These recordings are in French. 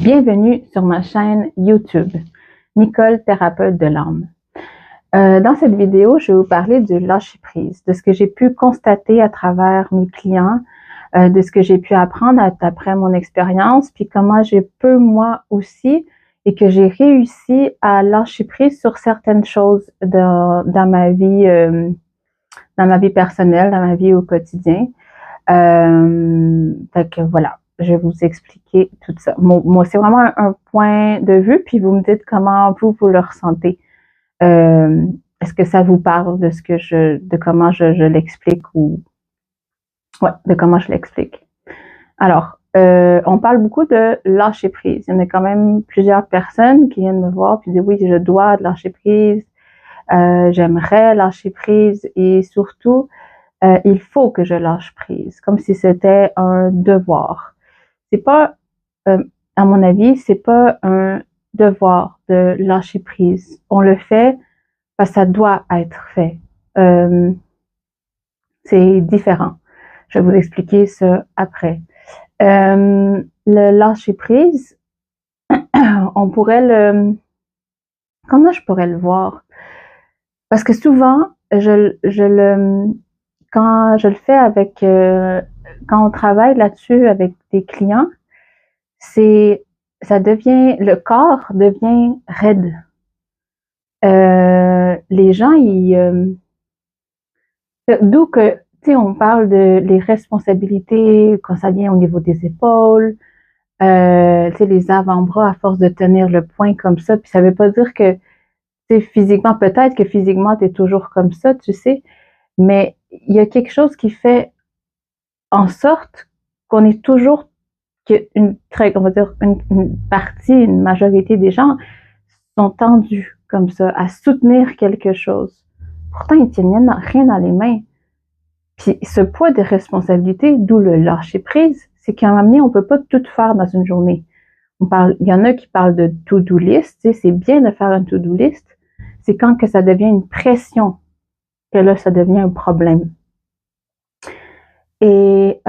Bienvenue sur ma chaîne YouTube, Nicole, thérapeute de l'âme. Dans cette vidéo, je vais vous parler du lâcher-prise, de ce que j'ai pu constater à travers mes clients, de ce que j'ai pu apprendre après mon expérience, puis comment je peux moi aussi, et que j'ai réussi à lâcher prise sur certaines choses dans ma vie personnelle, dans ma vie au quotidien. Fait que voilà, je vais vous expliquer tout ça. Moi, c'est vraiment un point de vue, puis vous me dites comment vous le ressentez. Est-ce que ça vous parle de comment je l'explique ou ouais, de comment je l'explique. Alors, on parle beaucoup de lâcher prise. Il y en a quand même plusieurs personnes qui viennent me voir puis disent oui, je dois lâcher prise, j'aimerais lâcher prise et surtout il faut que je lâche prise, comme si c'était un devoir. C'est pas, à mon avis, c'est pas un devoir de lâcher prise. On le fait parce que ça doit être fait. C'est différent. Je vais vous expliquer ça après. Le lâcher prise, on pourrait comment je pourrais le voir? Parce que souvent, quand je le fais quand on travaille là-dessus avec des clients, le corps devient raide. Les gens, d'où que, tu sais, on parle de les responsabilités quand ça vient au niveau des épaules, tu sais, les avant-bras à force de tenir le poing comme ça, puis ça veut pas dire que, tu sais, physiquement, peut-être que physiquement, tu es toujours comme ça, tu sais, mais il y a quelque chose qui fait en sorte qu'on est toujours on va dire une majorité des gens sont tendus comme ça à soutenir quelque chose. Pourtant, ils tiennent rien dans les mains. Puis ce poids de responsabilité, d'où le lâcher prise, c'est qu'à un moment donné, on peut pas tout faire dans une journée. Il y en a qui parlent de to-do list, tu sais, c'est bien de faire un to-do list. C'est quand que ça devient une pression que là, ça devient un problème. Et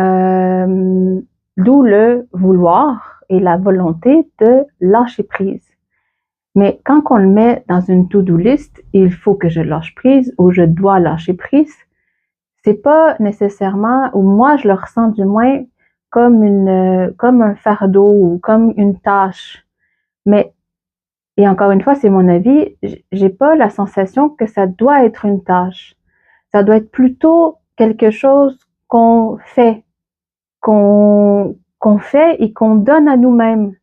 d'où le vouloir et la volonté de lâcher prise. Mais quand on le met dans une to-do list, il faut que je lâche prise ou je dois lâcher prise, c'est pas nécessairement, ou moi je le ressens du moins, comme un fardeau ou comme une tâche. Mais, et encore une fois, c'est mon avis, j'ai pas la sensation que ça doit être une tâche. Ça doit être plutôt quelque chose qu'on fait, qu'on fait et qu'on donne à nous-mêmes.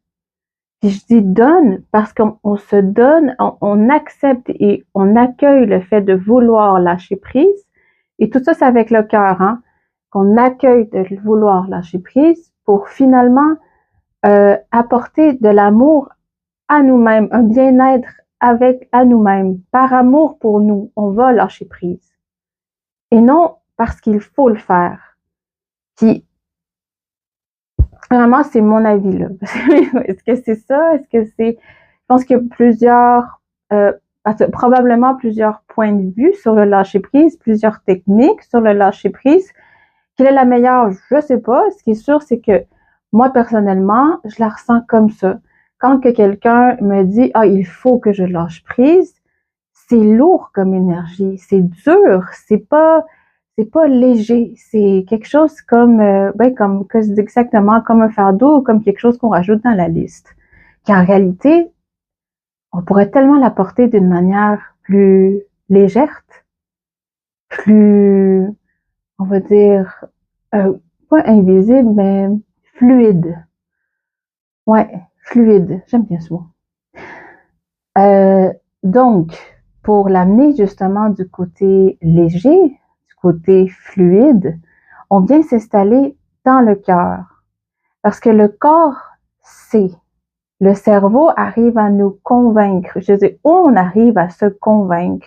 Puis je dis donne parce qu'on se donne, on accepte et on accueille le fait de vouloir lâcher prise. Et tout ça, c'est avec le cœur, hein, qu'on accueille de vouloir lâcher prise pour finalement apporter de l'amour à nous-mêmes, un bien-être à nous-mêmes. Par amour pour nous, on va lâcher prise. Et non parce qu'il faut le faire. Puis vraiment, c'est mon avis, là. Est-ce que c'est ça? Est-ce que c'est... Je pense qu'il y a probablement plusieurs points de vue sur le lâcher-prise, plusieurs techniques sur le lâcher-prise. Quelle est la meilleure? Je sais pas. Ce qui est sûr, c'est que moi, personnellement, je la ressens comme ça. Quand que quelqu'un me dit, ah, il faut que je lâche prise, c'est lourd comme énergie. C'est dur. C'est pas léger, c'est quelque chose comme exactement comme un fardeau ou comme quelque chose qu'on rajoute dans la liste. Qu'en réalité, on pourrait tellement l'apporter d'une manière plus légère, plus, on va dire, pas invisible, mais fluide. Ouais, fluide, j'aime bien ce mot. Donc, pour l'amener justement du côté léger, du côté fluide, on vient s'installer dans le cœur. Parce que le corps sait. Le cerveau arrive à nous convaincre. Je dis, on arrive à se convaincre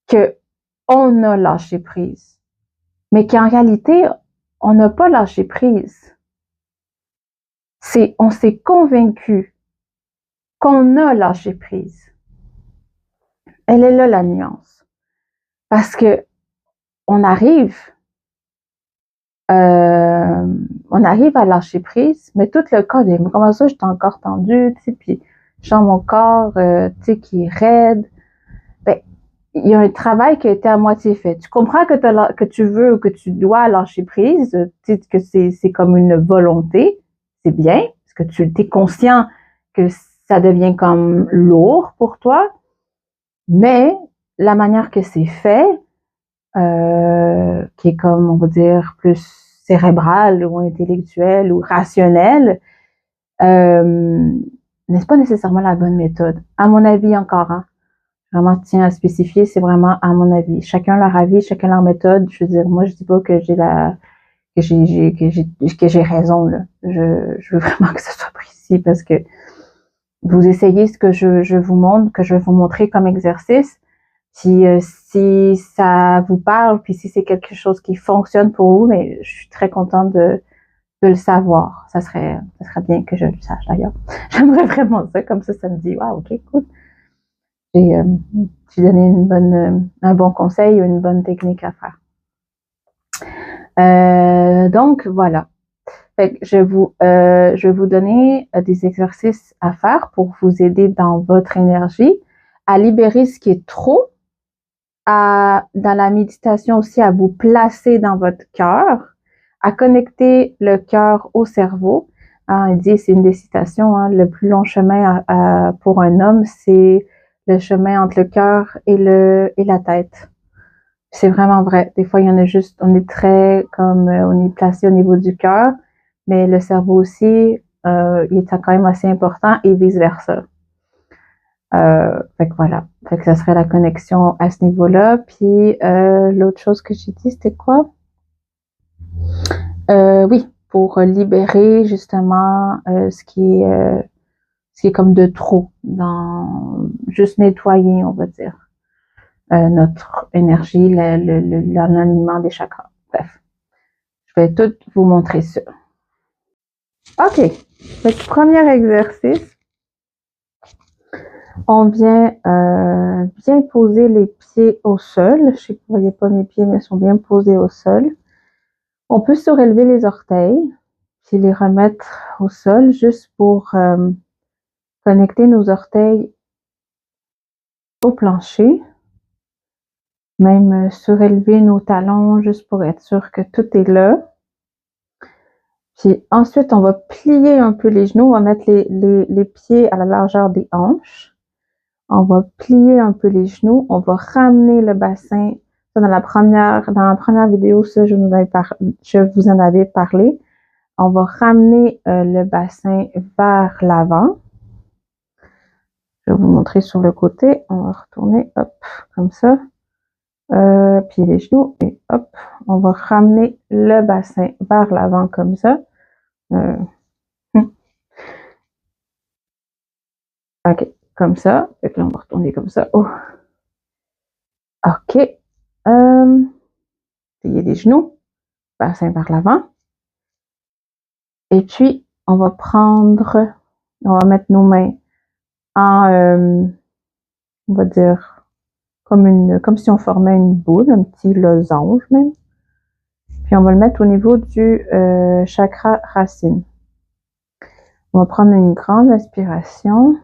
que on a lâché prise. Mais qu'en réalité, on n'a pas lâché prise. On s'est convaincu qu'on a lâché prise. Elle est là la nuance. Parce que on arrive on arrive à lâcher prise, mais tout le corps, comment ça, je t'ai encore tendu, tu sais, puis je sens mon corps, tu sais, qui est raide. Ben, il y a un travail qui a été à moitié fait. Tu comprends que tu veux ou que tu dois lâcher prise, tu sais, que c'est comme une volonté, c'est bien, parce que tu es conscient que ça devient comme lourd pour toi, mais la manière que c'est fait, qui est comme, on va dire, plus cérébral ou intellectuel ou rationnel, n'est pas nécessairement la bonne méthode. À mon avis encore, hein. Vraiment tiens à spécifier, c'est vraiment à mon avis. Chacun leur avis, chacun leur méthode. Je veux dire, moi je dis pas que j'ai raison là. Je veux vraiment que ce soit précis parce que vous essayez ce que je vous montre, que je vais vous montrer comme exercice. Si ça vous parle, puis si c'est quelque chose qui fonctionne pour vous, mais je suis très contente de le savoir. Ça serait bien que je le sache d'ailleurs. J'aimerais vraiment ça, comme ça me dit, wow, ok, cool. J'ai donné un bon conseil ou une bonne technique à faire. Donc, voilà. Fait que je vais vous donner des exercices à faire pour vous aider dans votre énergie, à libérer ce qui est trop, dans la méditation aussi, à vous placer dans votre cœur, à connecter le cœur au cerveau. Il dit, c'est une des citations, hein, le plus long chemin pour un homme, c'est le chemin entre le cœur et la tête. C'est vraiment vrai. Des fois, il y en a juste, on est on est placé au niveau du cœur, mais le cerveau aussi, il est quand même assez important et vice versa. Fait que voilà. Fait que ça serait la connexion à ce niveau-là. Puis l'autre chose que j'ai dit, c'était quoi? Oui, pour libérer justement ce qui est comme de trop, juste nettoyer, on va dire, notre énergie, l'alignement des chakras. Bref, je vais tout vous montrer ça. OK. Fait que premier exercice, on vient bien poser les pieds au sol. Je sais que vous ne voyez pas mes pieds, mais ils sont bien posés au sol. On peut surélever les orteils, puis les remettre au sol juste pour connecter nos orteils au plancher. Même surélever nos talons juste pour être sûr que tout est là. Puis ensuite, on va plier un peu les genoux. On va mettre les pieds à la largeur des hanches. On va plier un peu les genoux. On va ramener le bassin. Ça, dans la première vidéo, ça, je vous en avais parlé. On va ramener le bassin vers l'avant. Je vais vous montrer sur le côté. On va retourner, hop, comme ça. Puis les genoux et hop, on va ramener le bassin vers l'avant comme ça. OK, comme ça. Fait que là, on va retourner comme ça. Oh. OK. Plier les genoux, bassin vers l'avant. Et puis, on va mettre nos mains on va dire, comme si on formait une boule, un petit losange même. Puis on va le mettre au niveau du chakra racine. On va prendre une grande inspiration.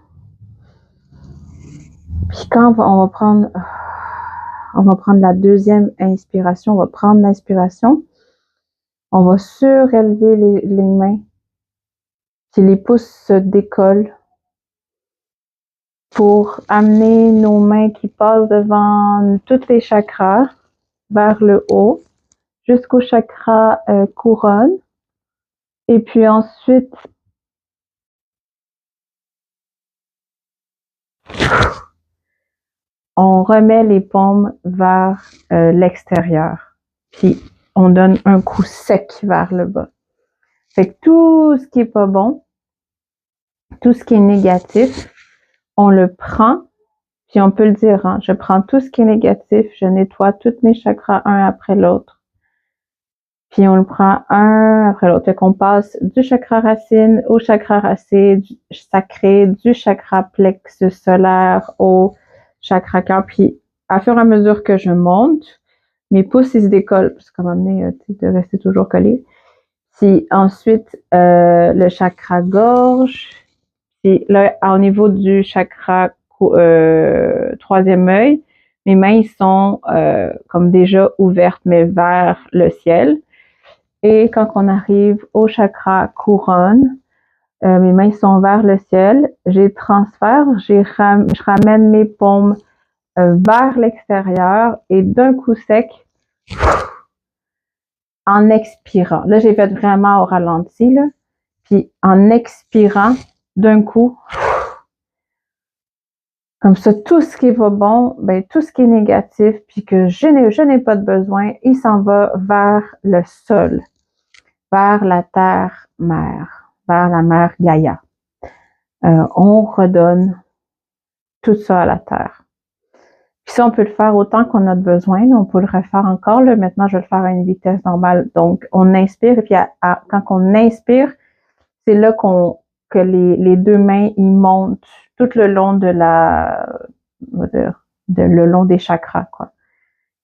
Puis quand on va prendre la deuxième inspiration, on va prendre l'inspiration. On va surélever les mains. Puis les pouces se décollent pour amener nos mains qui passent devant tous les chakras vers le haut, jusqu'au chakra couronne. Et puis ensuite, on remet les paumes vers l'extérieur. Puis on donne un coup sec vers le bas. Fait que tout ce qui est pas bon, tout ce qui est négatif, on le prend, puis on peut le dire, hein, je prends tout ce qui est négatif, je nettoie tous mes chakras un après l'autre. Puis on le prend un après l'autre. Fait qu'on passe du chakra racine au chakra racine sacré, du chakra plexus solaire au chakra cœur. Puis à fur et à mesure que je monte, mes pouces, ils se décollent, parce qu'à un moment donné, de rester toujours collé. Puis ensuite, le chakra gorge. Puis là, au niveau du chakra troisième œil, mes mains sont comme déjà ouvertes, mais vers le ciel. Et quand on arrive au chakra couronne, mes mains sont vers le ciel. Je les transfère, je ramène mes paumes vers l'extérieur et d'un coup sec, en expirant. Là, j'ai fait vraiment au ralenti, là. Puis en expirant, d'un coup, comme ça, tout ce qui va bon, ben, tout ce qui est négatif, puis que je n'ai pas de besoin, il s'en va vers le sol, vers la terre-mère, vers la mère Gaïa. On redonne tout ça à la terre. Puis ça, on peut le faire autant qu'on a besoin, mais on peut le refaire encore. Là. Maintenant, je vais le faire à une vitesse normale. Donc, on inspire, et puis quand on inspire, c'est là que les deux mains, ils montent tout le long de le long des chakras, quoi.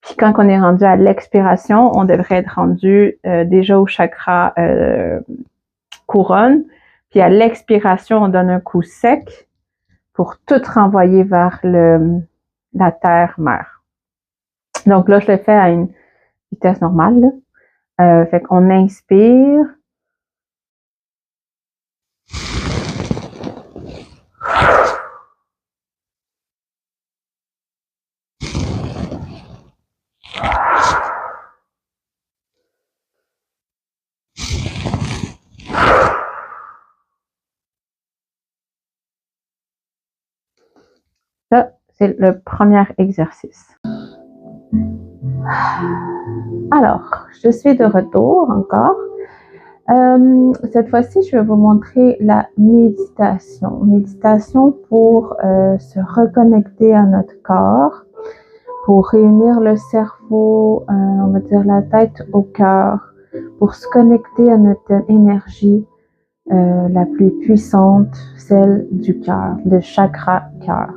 Puis quand on est rendu à l'expiration, on devrait être rendu déjà au chakra couronne. Puis à l'expiration, on donne un coup sec pour tout renvoyer vers la terre-mère. Donc là, je le fais à une vitesse normale. Fait qu'on inspire. Ça, c'est le premier exercice. Alors, je suis de retour encore. Cette fois-ci, je vais vous montrer la méditation. Méditation pour se reconnecter à notre corps, pour réunir le cerveau, on va dire la tête au cœur, pour se connecter à notre énergie la plus puissante, celle du cœur, le chakra cœur.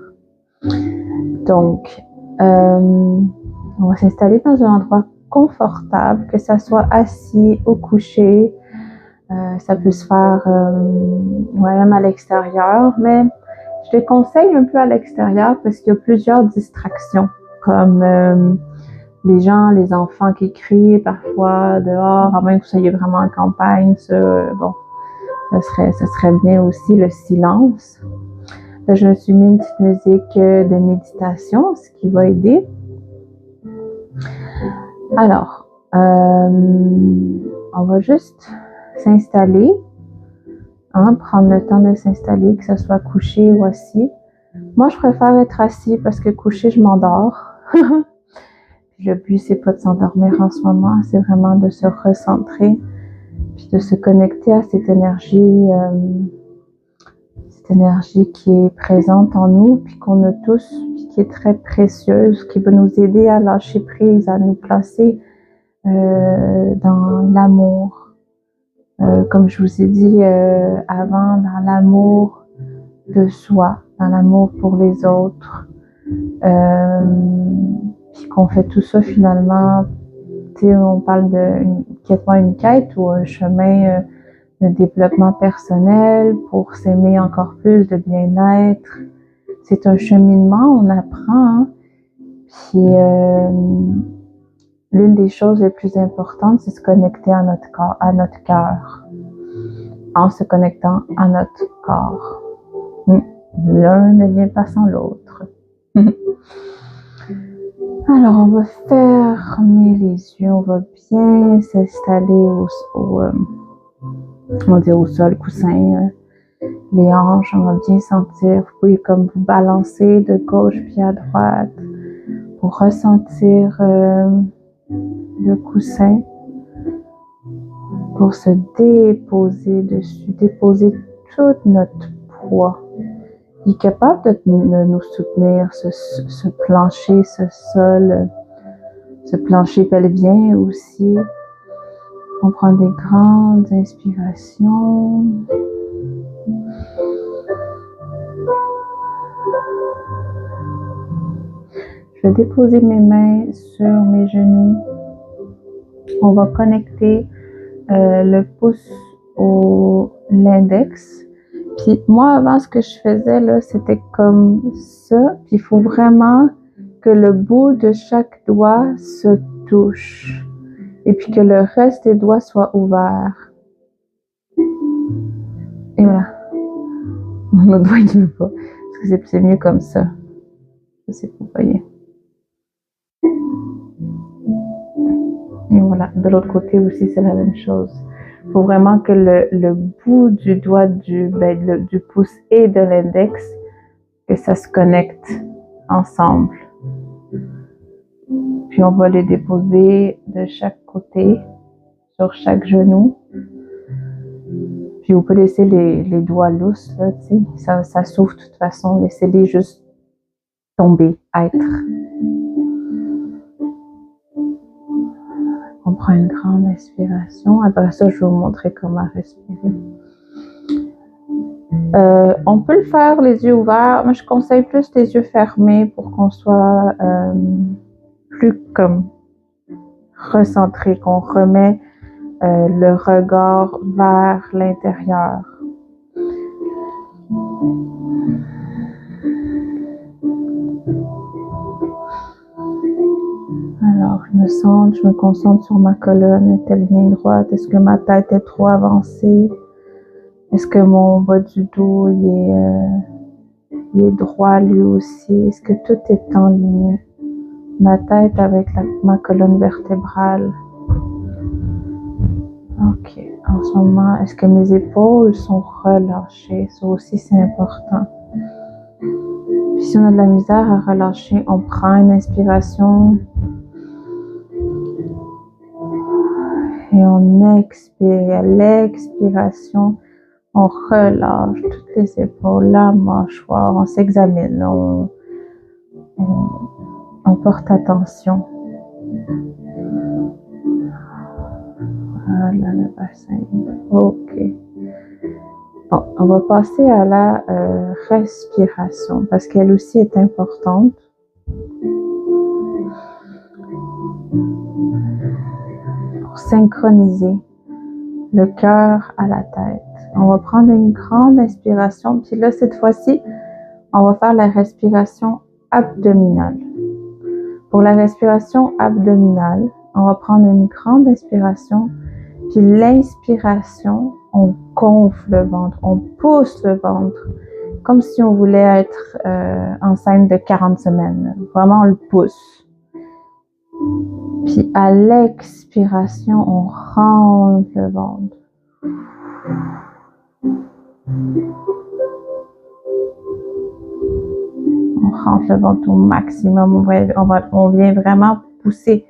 Donc, on va s'installer dans un endroit confortable, que ça soit assis ou couché. Ça peut se faire même à l'extérieur, mais je les conseille un peu à l'extérieur parce qu'il y a plusieurs distractions, comme les enfants qui crient parfois dehors, à moins que vous soyez vraiment en campagne, bon, ça serait bien aussi le silence. Là, je me suis mis une petite musique de méditation, ce qui va aider. Alors, on va juste s'installer, prendre le temps de s'installer, que ce soit couché ou assis. Moi, je préfère être assis parce que couché, je m'endors. Le but, c'est pas de s'endormir en ce moment, c'est vraiment de se recentrer, puis de se connecter à cette énergie qui est présente en nous, puis qu'on a tous, puis qui est très précieuse, qui va nous aider à lâcher prise, à nous placer dans l'amour. Comme je vous ai dit avant, dans l'amour de soi, dans l'amour pour les autres. Puis qu'on fait tout ça finalement, on parle de une quête ou un chemin de développement personnel pour s'aimer encore plus, de bien-être. C'est un cheminement, on apprend. Hein? Puis l'une des choses les plus importantes, c'est se connecter à notre corps, à notre cœur, en se connectant à notre corps. L'un ne vient pas sans l'autre. Alors, on va fermer les yeux, on va bien s'installer au sol, coussin, les hanches, on va bien sentir. Vous pouvez comme vous balancer de gauche puis à droite pour ressentir le coussin, pour se déposer dessus, déposer tout notre poids. Il est capable de nous soutenir, ce plancher, ce sol, ce plancher pelvien aussi. On prend des grandes inspirations. Je Je vais déposer mes mains sur mes genoux. On va connecter le pouce au l'index. Puis moi, avant, ce que je faisais, là, c'était comme ça. Puis il faut vraiment que le bout de chaque doigt se touche. Et puis que le reste des doigts soit ouvert. Et voilà. Mon doigt, il ne veut pas. Parce que c'est mieux comme ça. Je sais pas, vous voyez. Et voilà. De l'autre côté aussi, c'est la même chose. Il faut vraiment que le bout du doigt du pouce et de l'index, que ça se connecte ensemble. Puis on va les déposer de chaque côté, sur chaque genou. Puis vous pouvez laisser les doigts lousses, là, tu sais, ça s'ouvre de toute façon. Laissez-les juste tomber, être. On prend une grande inspiration. Après ça, je vais vous montrer comment respirer. On peut le faire les yeux ouverts. Moi, je conseille plus les yeux fermés pour qu'on soit plus comme recentré, qu'on remet le regard vers l'intérieur. Alors, je me concentre sur ma colonne. Est-elle bien droite? Est-ce que ma tête est trop avancée? Est-ce que mon bas du dos il est droit lui aussi? Est-ce que tout est en ligne? Ma tête avec ma colonne vertébrale. Ok, en ce moment, est-ce que mes épaules sont relâchées? Ça aussi, c'est important. Puis si on a de la misère à relâcher, on prend une inspiration et on expire. À l'expiration, on relâche toutes les épaules, la mâchoire, on s'examine, on porte attention. Voilà le bassin. Ok. Bon, on va passer à la respiration parce qu'elle aussi est importante. Pour synchroniser le cœur à la tête. On va prendre une grande inspiration. Puis là, cette fois-ci, on va faire la respiration abdominale. Pour la respiration abdominale, on va prendre une grande inspiration. Puis l'inspiration, on gonfle le ventre, on pousse le ventre, comme si on voulait être enceinte de 40 semaines. Vraiment, on le pousse. Puis à l'expiration, on rentre le ventre. On rentre le ventre au maximum. On vient vraiment pousser,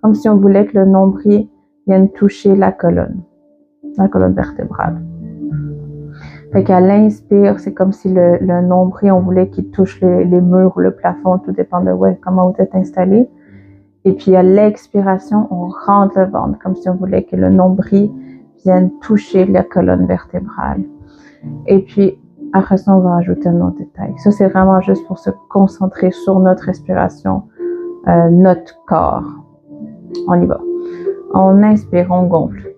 comme si on voulait que le nombril vienne toucher la colonne vertébrale. Fait qu'à l'inspire, c'est comme si le nombril, on voulait qu'il touche les murs ou le plafond, tout dépend de comment vous êtes installé. Et puis à l'expiration, on rentre le ventre, comme si on voulait que le nombril vienne toucher la colonne vertébrale. Et puis, après ça, on va ajouter un autre détail. Ça, c'est vraiment juste pour se concentrer sur notre respiration, notre corps. On y va. On inspire, on gonfle.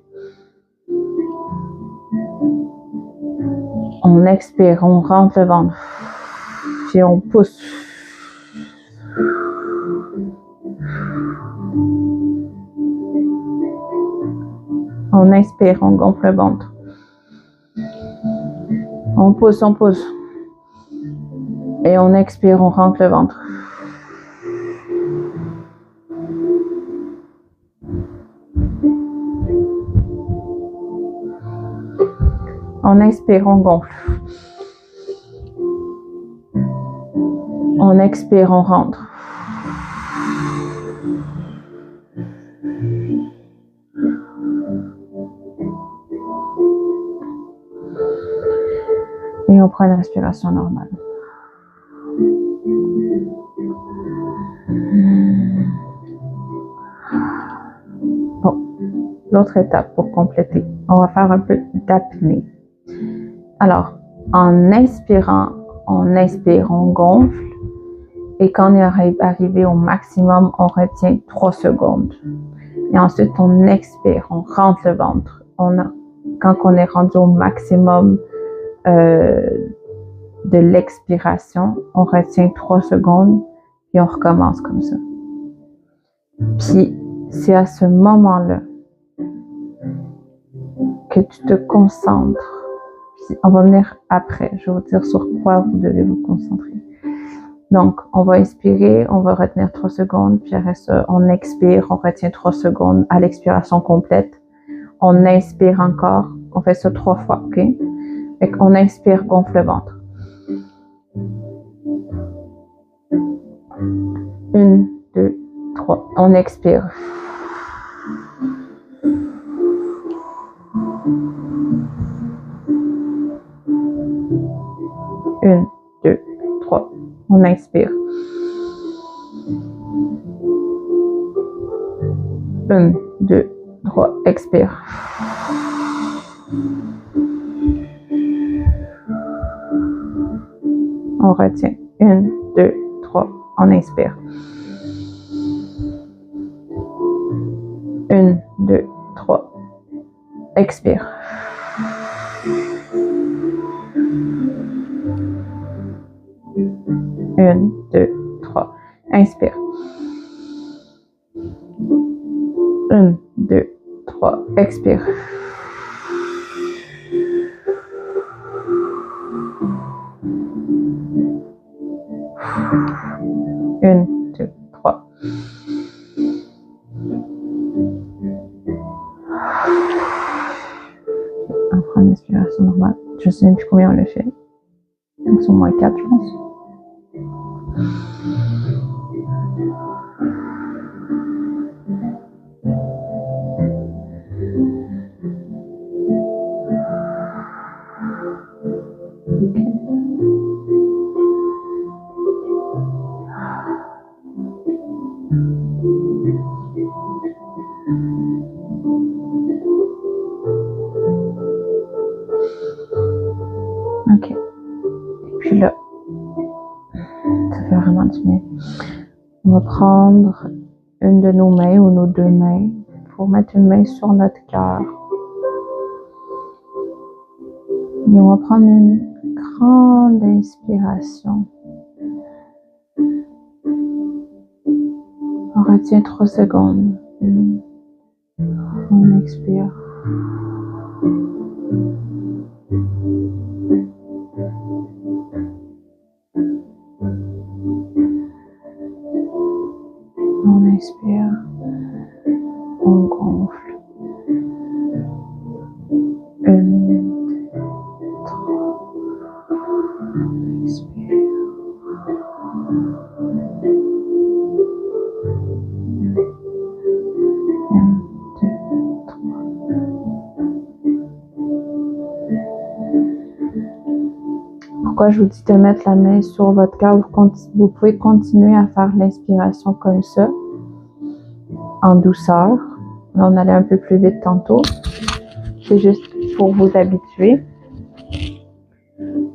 On expire, on rentre le ventre. Puis on pousse. On inspire, on gonfle le ventre. On pousse, on pousse. Et on expire, on rentre le ventre. On inspire, on gonfle. On expire, on rentre. Et on prend une respiration normale. Bon, l'autre étape pour compléter, on va faire un peu d'apnée. Alors, en inspirant, on inspire, on gonfle. Et quand on est arrivé au maximum, on retient 3 secondes. Et ensuite, on expire, on rentre le ventre. Quand on est rendu au maximum de l'expiration, on retient 3 secondes et on recommence comme ça. Puis, c'est à ce moment-là que tu te concentres. Puis, on va venir après. Je vais vous dire sur quoi vous devez vous concentrer. Donc, on va inspirer, on va retenir 3 secondes, puis après ça, on expire, on retient 3 secondes à l'expiration complète. On inspire encore, on fait ça 3 fois, ok? Fait qu'on inspire, gonfle le ventre. 1, 2, 3, on expire. 1, 2, 3, on inspire. 1, 2, 3, expire. On retient. 1, 2, 3, on inspire. 1, 2, 3, expire. 1, 2, 3, inspire. 1, 2, 3, expire. 1, 2, 3. On prend une inspiration normale. Je ne sais même plus combien on le fait. Donc, c'est au moins 4, je pense. Ok. Et puis là, ça fait vraiment du bien. On va prendre une de nos mains ou nos 2 mains pour mettre une main sur notre cœur. Et on va prendre une grande inspiration. On retient 3 secondes. On expire. On expire. On gonfle. 1, 2, 3. Expire. 1, 2, 3. Pourquoi je vous dis de mettre la main sur votre cœur? Vous pouvez continuer à faire l'inspiration comme ça, en douceur. Là, on allait un peu plus vite tantôt. C'est juste pour vous habituer.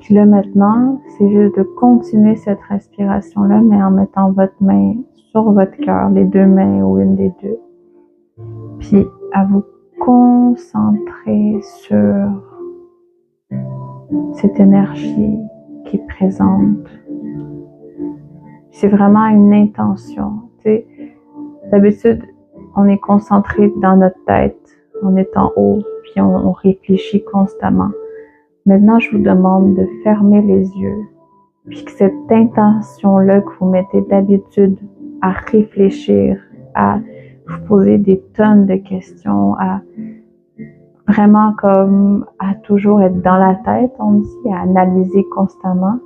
Puis là, maintenant, c'est juste de continuer cette respiration-là, mais en mettant votre main sur votre cœur, les 2 mains ou une des 2. Puis à vous concentrer sur cette énergie qui est présente. C'est vraiment une intention. Tu sais, d'habitude, on est concentré dans notre tête, on est en haut, puis on réfléchit constamment. Maintenant, je vous demande de fermer les yeux, puis que cette intention-là que vous mettez d'habitude à réfléchir, à vous poser des tonnes de questions, à vraiment comme à toujours être dans la tête, on dit, à analyser constamment,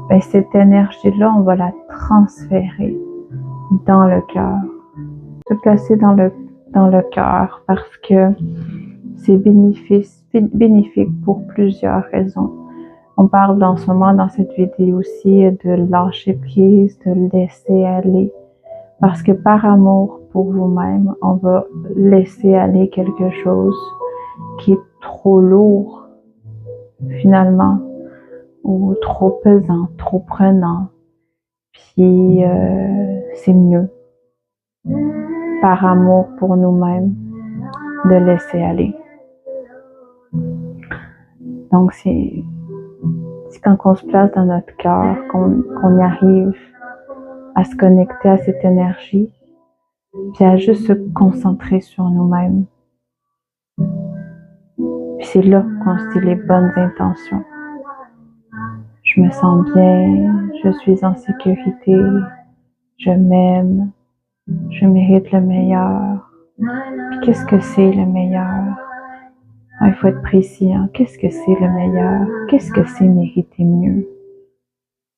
ben cette énergie-là, on va la transférer dans le cœur, se placer dans le cœur parce que c'est bénéfique pour plusieurs raisons. On parle en ce moment dans cette vidéo aussi de lâcher prise, de laisser aller. Parce que par amour pour vous-même, on va laisser aller quelque chose qui est trop lourd finalement, ou trop pesant, trop prenant. Puis c'est mieux, par amour pour nous-mêmes, de laisser aller. Donc c'est quand on se place dans notre cœur, qu'on y arrive à se connecter à cette énergie, puis à juste se concentrer sur nous-mêmes. Puis c'est là qu'on se dit les bonnes intentions. Je me sens bien, je suis en sécurité, je m'aime, je mérite le meilleur. Puis qu'est-ce que c'est le meilleur? Ah, il faut être précis, hein? Qu'est-ce que c'est le meilleur? Qu'est-ce que c'est mériter mieux?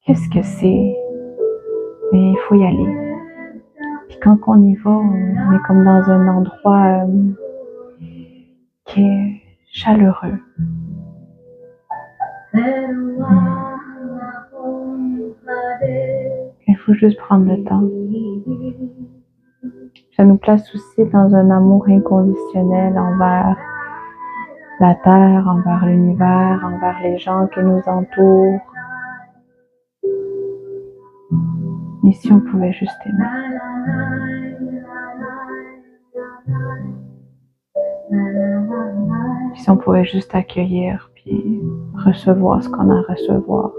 Qu'est-ce que c'est? Mais il faut y aller. Puis quand on y va, on est comme dans un endroit qui est chaleureux. Il faut juste prendre le temps. Ça nous place aussi dans un amour inconditionnel envers la terre, envers l'univers, envers les gens qui nous entourent. Et si on pouvait juste aimer? Et si on pouvait juste accueillir puis recevoir ce qu'on a à recevoir,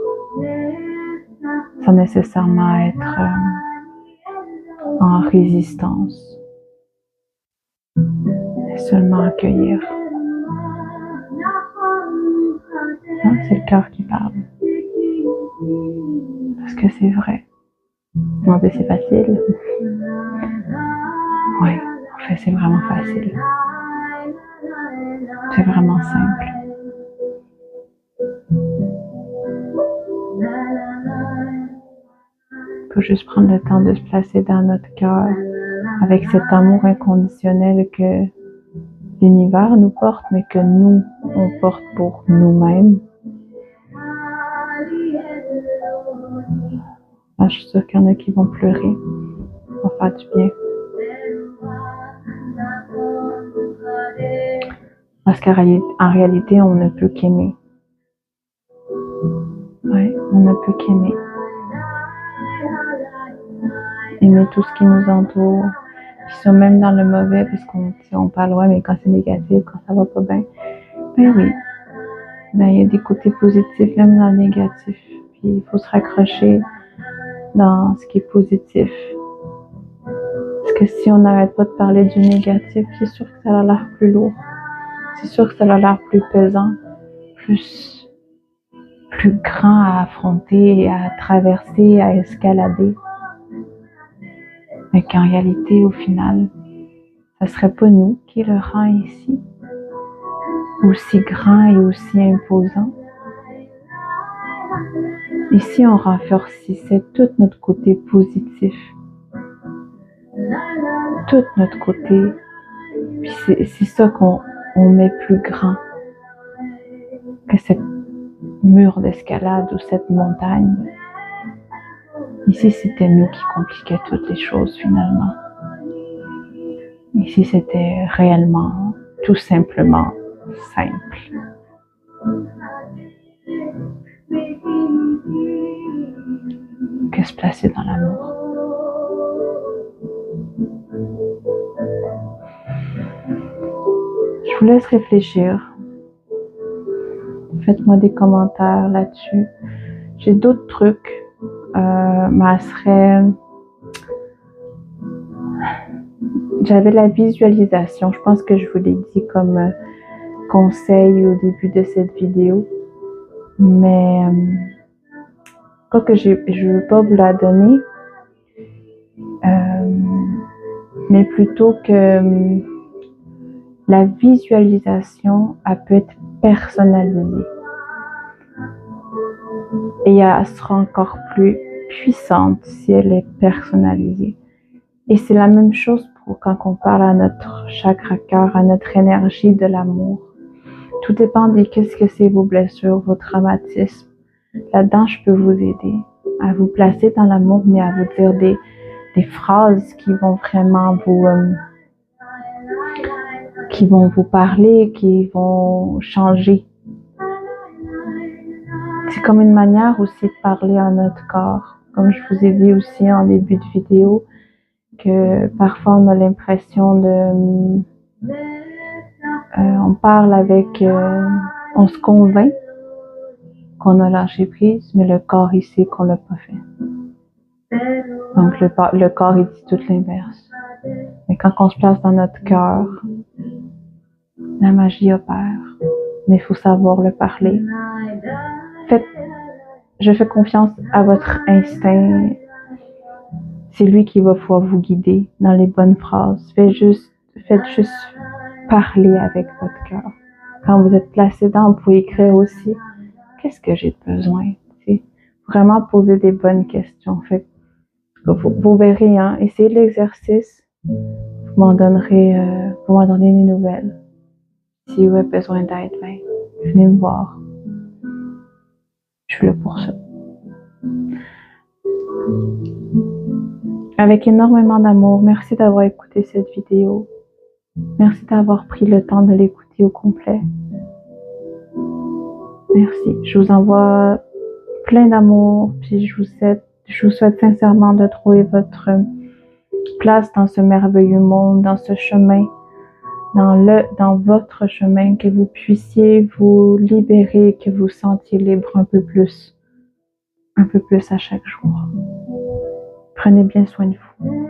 sans nécessairement être en résistance, mais seulement accueillir. Non, c'est le cœur qui parle. Parce que c'est vrai. En fait, c'est facile. Oui, en fait, c'est vraiment facile. C'est vraiment simple. Il faut juste prendre le temps de se placer dans notre cœur avec cet amour inconditionnel que l'univers nous porte, mais que nous, on porte pour nous-mêmes. Ah, je suis sûre qu'il y en a qui vont pleurer. Ça va faire du bien. Parce qu'en réalité, on ne peut qu'aimer. Oui, on ne peut qu'aimer. Aimer tout ce qui nous entoure. Puis ça, même dans le mauvais, parce qu'on parle, ouais, mais quand c'est négatif, quand ça va pas bien. Ben oui. Ben, il y a des côtés positifs, même dans le négatif. Puis il faut se raccrocher dans ce qui est positif. Parce que si on n'arrête pas de parler du négatif, c'est sûr que ça a l'air plus lourd. C'est sûr que ça a l'air plus pesant, plus grand à affronter, à traverser, à escalader. Mais qu'en réalité, au final, ça serait pas nous qui le rend ici, aussi grand et aussi imposant. Et si on renforçait tout notre côté positif, tout notre côté, puis c'est ça qu'on met plus grand que cette mur d'escalade ou cette montagne. Ici, c'était nous qui compliquions toutes les choses finalement. Ici, c'était réellement, tout simplement, simple. Que se placer dans l'amour. Je vous laisse réfléchir. Faites-moi des commentaires là-dessus. J'ai d'autres trucs. J'avais la visualisation. Je pense que je vous l'ai dit comme conseil au début de cette vidéo. Mais quoique je ne veux pas vous la donner. Mais plutôt que la visualisation, elle peut être personnalisée. Et elle sera encore plus puissante si elle est personnalisée. Et c'est la même chose pour quand on parle à notre chakra cœur, à notre énergie de l'amour. Tout dépend de qu'est-ce que c'est vos blessures, vos traumatismes. Là-dedans, je peux vous aider à vous placer dans l'amour, mais à vous dire des phrases qui vont vraiment vous parler, qui vont changer. C'est comme une manière aussi de parler à notre corps, comme je vous ai dit aussi en début de vidéo, que parfois on a l'impression de... on parle avec... on se convainc qu'on a lâché prise, mais le corps il sait qu'on l'a pas fait. Donc le corps il dit tout l'inverse. Mais quand on se place dans notre cœur, la magie opère. Mais il faut savoir le parler. Je fais confiance à votre instinct. C'est lui qui va pouvoir vous guider dans les bonnes phrases. Faites juste parler avec votre cœur. Quand vous êtes placé dedans, vous pouvez écrire aussi. Qu'est-ce que j'ai besoin? T'sais, vraiment poser des bonnes questions. Fait, vous verrez, hein, essayez l'exercice. Vous m'en donnerez des nouvelles. Si vous avez besoin d'aide, ben, venez me voir. Je suis là pour ça. Avec énormément d'amour, merci d'avoir écouté cette vidéo. Merci d'avoir pris le temps de l'écouter au complet. Merci. Je vous envoie plein d'amour, puis je vous souhaite sincèrement de trouver votre place dans ce merveilleux monde, dans ce chemin, dans votre chemin, que vous puissiez vous libérer, que vous sentiez libre un peu plus à chaque jour. Prenez bien soin de vous.